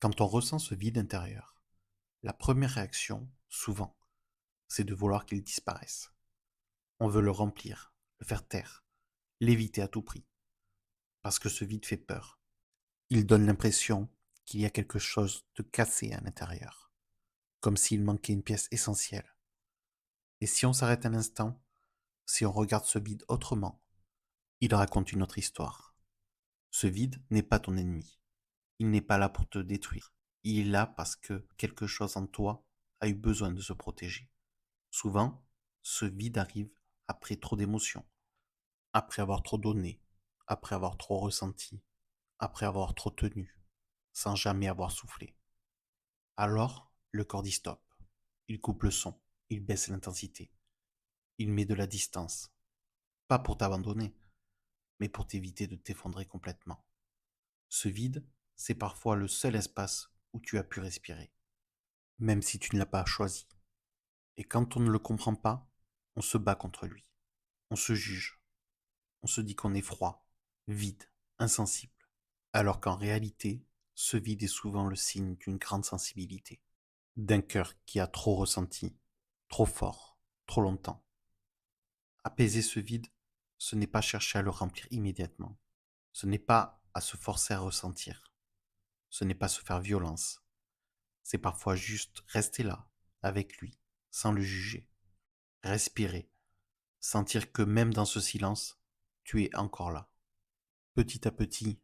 Quand on ressent ce vide intérieur, la première réaction, souvent, c'est de vouloir qu'il disparaisse. On veut le remplir, le faire taire, l'éviter à tout prix, parce que ce vide fait peur. Il donne l'impression qu'il y a quelque chose de cassé à l'intérieur, comme s'il manquait une pièce essentielle. Et si on s'arrête un instant, si on regarde ce vide autrement, il raconte une autre histoire. Ce vide n'est pas ton ennemi. Il n'est pas là pour te détruire. Il est là parce que quelque chose en toi a eu besoin de se protéger. Souvent, ce vide arrive après trop d'émotions, après avoir trop donné, après avoir trop ressenti, après avoir trop tenu, sans jamais avoir soufflé. Alors, le corps dit stop. Il coupe le son, il baisse l'intensité, il met de la distance. Pas pour t'abandonner, mais pour t'éviter de t'effondrer complètement. Ce vide, c'est parfois le seul espace où tu as pu respirer, même si tu ne l'as pas choisi. Et quand on ne le comprend pas, on se bat contre lui. On se juge. On se dit qu'on est froid, vide, insensible. Alors qu'en réalité, ce vide est souvent le signe d'une grande sensibilité. D'un cœur qui a trop ressenti, trop fort, trop longtemps. Apaiser ce vide, ce n'est pas chercher à le remplir immédiatement. Ce n'est pas à se forcer à ressentir. Ce n'est pas se faire violence. C'est parfois juste rester là, avec lui, sans le juger. Respirer, sentir que même dans ce silence, tu es encore là. Petit à petit,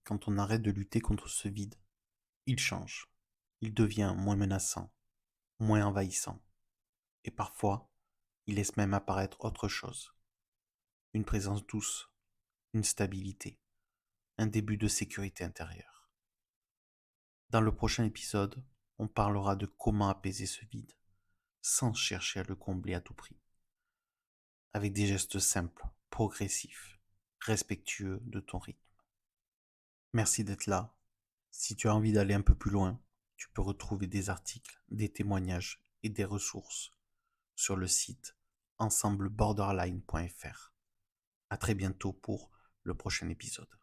quand on arrête de lutter contre ce vide, il change. Il devient moins menaçant, moins envahissant. Et parfois, il laisse même apparaître autre chose. Une présence douce, une stabilité, un début de sécurité intérieure. Dans le prochain épisode, on parlera de comment apaiser ce vide, sans chercher à le combler à tout prix, avec des gestes simples, progressifs, respectueux de ton rythme. Merci d'être là. Si tu as envie d'aller un peu plus loin, tu peux retrouver des articles, des témoignages et des ressources sur le site ensembleborderline.fr. À très bientôt pour le prochain épisode.